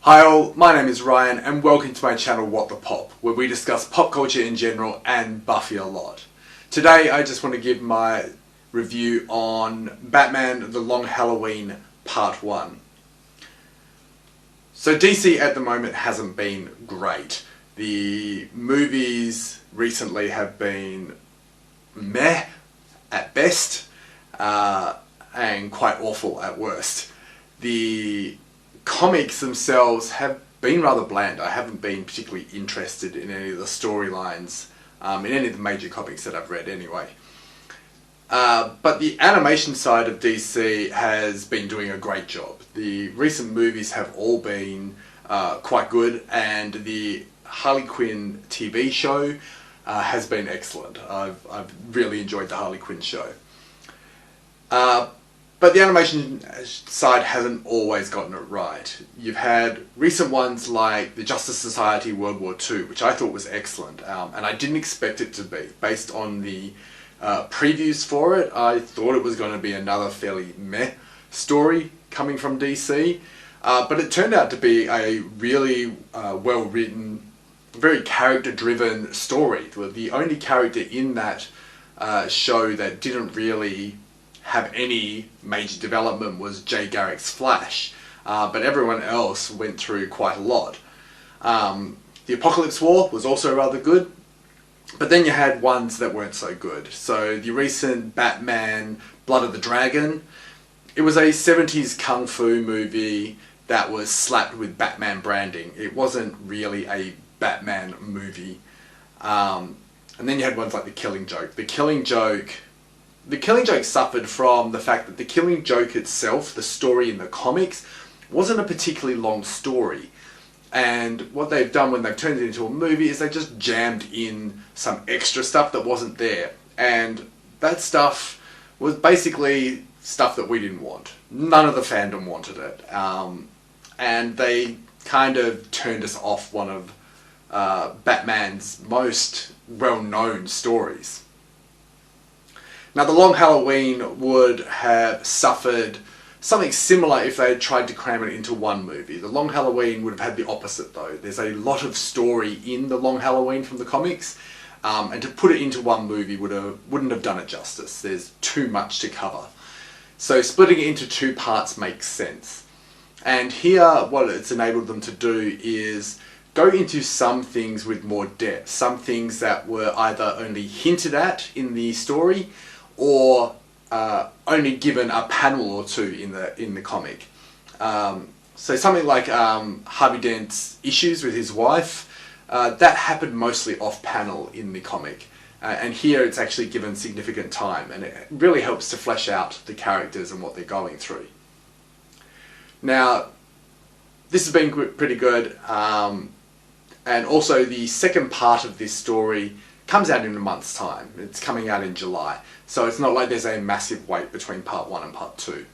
Hi all, my name is Ryan and welcome to my channel What the Pop, where we discuss pop culture in general and Buffy a lot. Today I just want to give my review on Batman The Long Halloween Part 1. So DC at the moment hasn't been great. The movies recently have been meh at best and quite awful at worst. The comics themselves have been rather bland. I haven't been particularly interested in any of the storylines, in any of the major comics that I've read anyway. But the animation side of DC has been doing a great job. The recent movies have all been quite good, and the Harley Quinn TV show has been excellent. I've really enjoyed the Harley Quinn show. But the animation side hasn't always gotten it right. You've had recent ones like the Justice Society World War II, which I thought was excellent, and I didn't expect it to be. Based on the previews for it, I thought it was going to be another fairly meh story coming from DC, but it turned out to be a really well-written, very character-driven story. The only character in that show that didn't really have any major development was Jay Garrick's Flash, but everyone else went through quite a lot. The Apocalypse War was also rather good, but then you had ones that weren't so good. So the recent Batman Blood of the Dragon, it was a 70s kung fu movie that was slapped with Batman branding. It wasn't really a Batman movie. And then you had ones like The Killing Joke. The Killing Joke suffered from the fact that The Killing Joke itself, the story in the comics, wasn't a particularly long story. And what they've done when they've turned it into a movie is they just jammed in some extra stuff that wasn't there. And that stuff was basically stuff that we didn't want. None of the fandom wanted it. And they kind of turned us off one of Batman's most well-known stories. Now, The Long Halloween would have suffered something similar if they had tried to cram it into one movie. The Long Halloween would have had the opposite though. There's a lot of story in The Long Halloween from the comics, and to put it into one movie wouldn't have done it justice. There's too much to cover. So splitting it into two parts makes sense. And here what it's enabled them to do is go into some things with more depth, some things that were either only hinted at in the story or only given a panel or two in the comic. So something like Harvey Dent's issues with his wife, that happened mostly off panel in the comic. And here it's actually given significant time, and it really helps to flesh out the characters and what they're going through. Now, this has been pretty good, and also the second part of this story comes out in a month's time. It's coming out in July. So it's not like there's a massive wait between part 1 and part 2.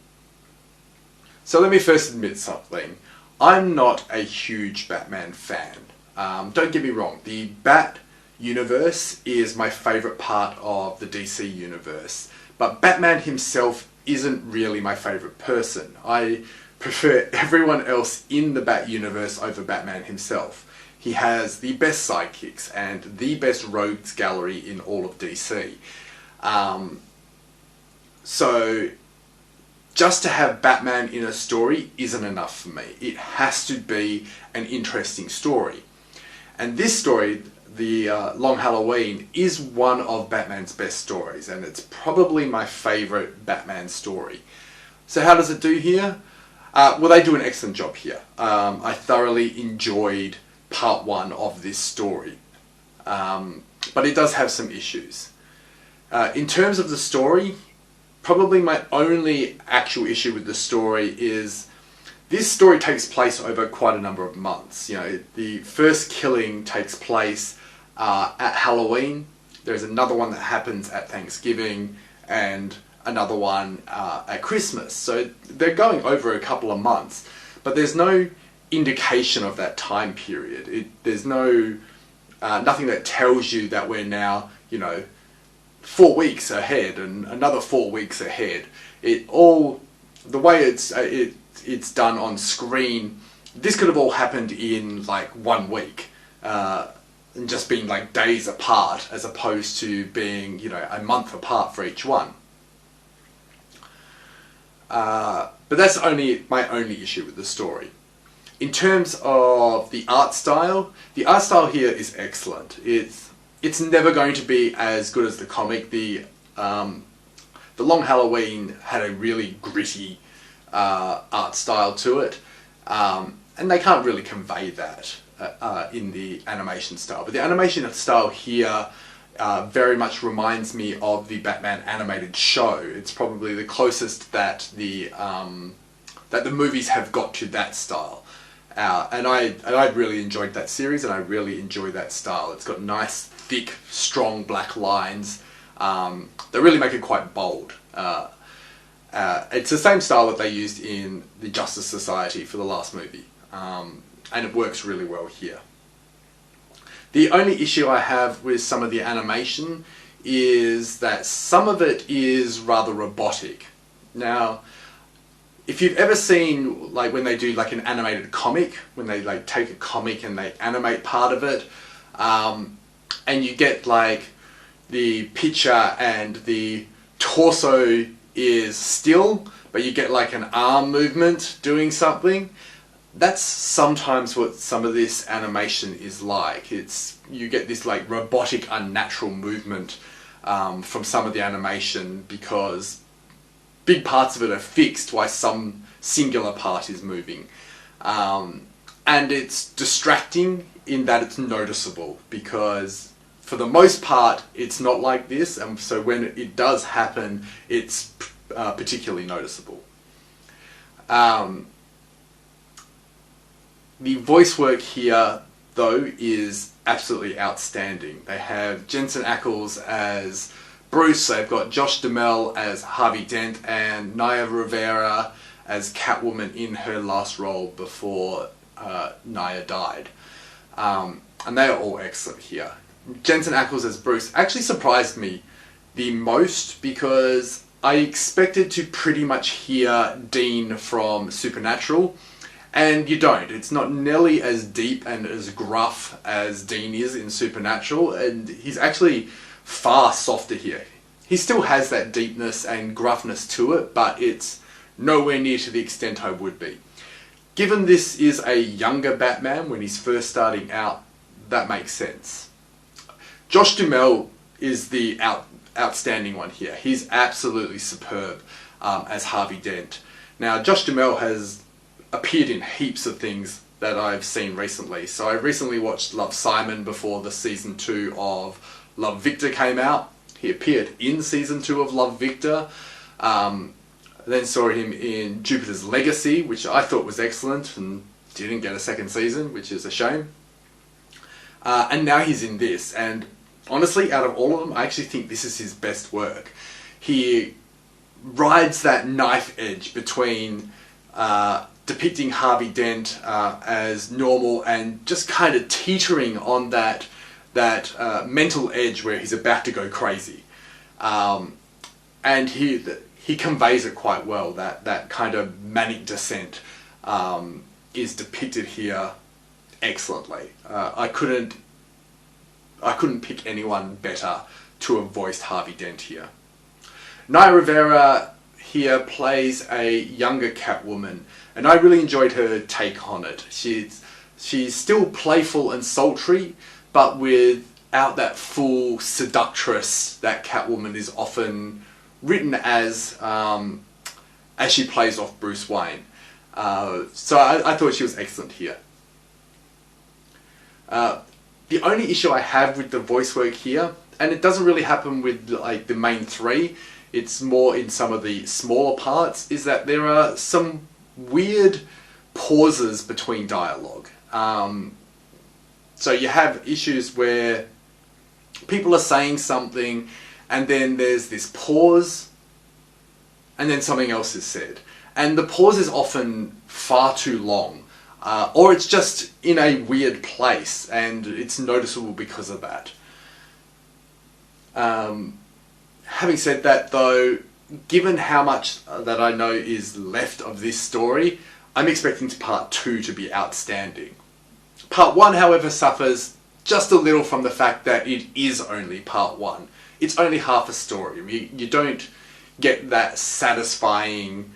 So let me first admit something. I'm not a huge Batman fan. Don't get me wrong, the Bat universe is my favourite part of the DC universe. But Batman himself isn't really my favourite person. I prefer everyone else in the Bat universe over Batman himself. He has the best sidekicks and the best rogues gallery in all of DC. So just to have Batman in a story isn't enough for me. It has to be an interesting story. And this story, The Long Halloween, is one of Batman's best stories, and it's probably my favourite Batman story. So how does it do here? Well, they do an excellent job here. I thoroughly enjoyed part 1 of this story, but it does have some issues. In terms of the story, probably my only actual issue with the story is this story takes place over quite a number of months. You know, the first killing takes place at Halloween. There's another one that happens at Thanksgiving, and another one at Christmas. So they're going over a couple of months, but there's no indication of that time period. There's no nothing that tells you that we're now, 4 weeks ahead and another 4 weeks ahead. The way it's done on screen this could have all happened in like 1 week, and just being like days apart, as opposed to being, you know, a month apart for each one. But that's my only issue with the story. In terms of the art style here is excellent. It's never going to be as good as the comic. The Long Halloween had a really gritty art style to it, and they can't really convey that in the animation style. But the animation style here very much reminds me of the Batman animated show. It's probably the closest that the movies have got to that style. And I really enjoyed that series, and I really enjoy that style. It's got nice, thick, strong black lines that really make it quite bold. It's the same style that they used in the Justice Society for the last movie, and it works really well here. The only issue I have with some of the animation is that some of it is rather robotic. Now, if you've ever seen, like, when they do like an animated comic, when they like take a comic and they animate part of it, and you get like the picture and the torso is still, but you get like an arm movement doing something, that's sometimes what some of this animation is like. You get this like robotic, unnatural movement from some of the animation, because big parts of it are fixed while some singular part is moving. And it's distracting in that it's noticeable, because for the most part it's not like this, and so when it does happen, it's particularly noticeable. The voice work here, though, is absolutely outstanding. They have Jensen Ackles as Bruce, they've got Josh Duhamel as Harvey Dent, and Naya Rivera as Catwoman in her last role before Naya died. And they are all excellent here. Jensen Ackles as Bruce actually surprised me the most, because I expected to pretty much hear Dean from Supernatural, and you don't. It's not nearly as deep and as gruff as Dean is in Supernatural, and he's actually far softer here. He still has that deepness and gruffness to it, but it's nowhere near to the extent I would be. Given this is a younger Batman when he's first starting out, that makes sense. Josh Duhamel is the outstanding one here. He's absolutely superb as Harvey Dent. Now, Josh Duhamel has appeared in heaps of things that I've seen recently. So I recently watched Love, Simon before the season 2 of Love, Victor came out. He appeared in season 2 of Love, Victor. Then saw him in Jupiter's Legacy, which I thought was excellent and didn't get a second season, which is a shame. And now he's in this, and honestly, out of all of them, I actually think this is his best work. He rides that knife edge between depicting Harvey Dent as normal and just kind of teetering on that mental edge where he's about to go crazy. And he conveys it quite well. That kind of manic descent is depicted here excellently. I couldn't pick anyone better to have voiced Harvey Dent here. Naya Rivera here plays a younger Catwoman, and I really enjoyed her take on it. She's still playful and sultry, but without that full seductress that Catwoman is often written as she plays off Bruce Wayne. So I thought she was excellent here. The only issue I have with the voice work here, and it doesn't really happen with like the main three, it's more in some of the smaller parts, is that there are some weird pauses between dialogue. So you have issues where people are saying something and then there's this pause and then something else is said. And the pause is often far too long. Or it's just in a weird place and it's noticeable because of that. Having said that though, given how much that I know is left of this story, I'm expecting part 2 to be outstanding. Part 1, however, suffers just a little from the fact that it is only part 1. It's only half a story. You don't get that satisfying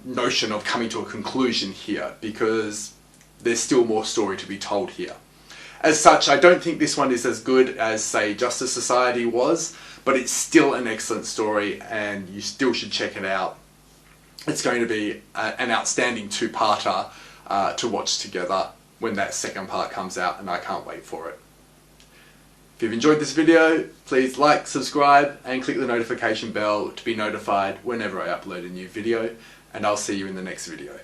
notion of coming to a conclusion here, because there's still more story to be told here. As such, I don't think this one is as good as, say, Justice Society was, but it's still an excellent story and you still should check it out. It's going to be an outstanding two-parter to watch together when that second part comes out, and I can't wait for it. If you've enjoyed this video, please like, subscribe and click the notification bell to be notified whenever I upload a new video, and I'll see you in the next video.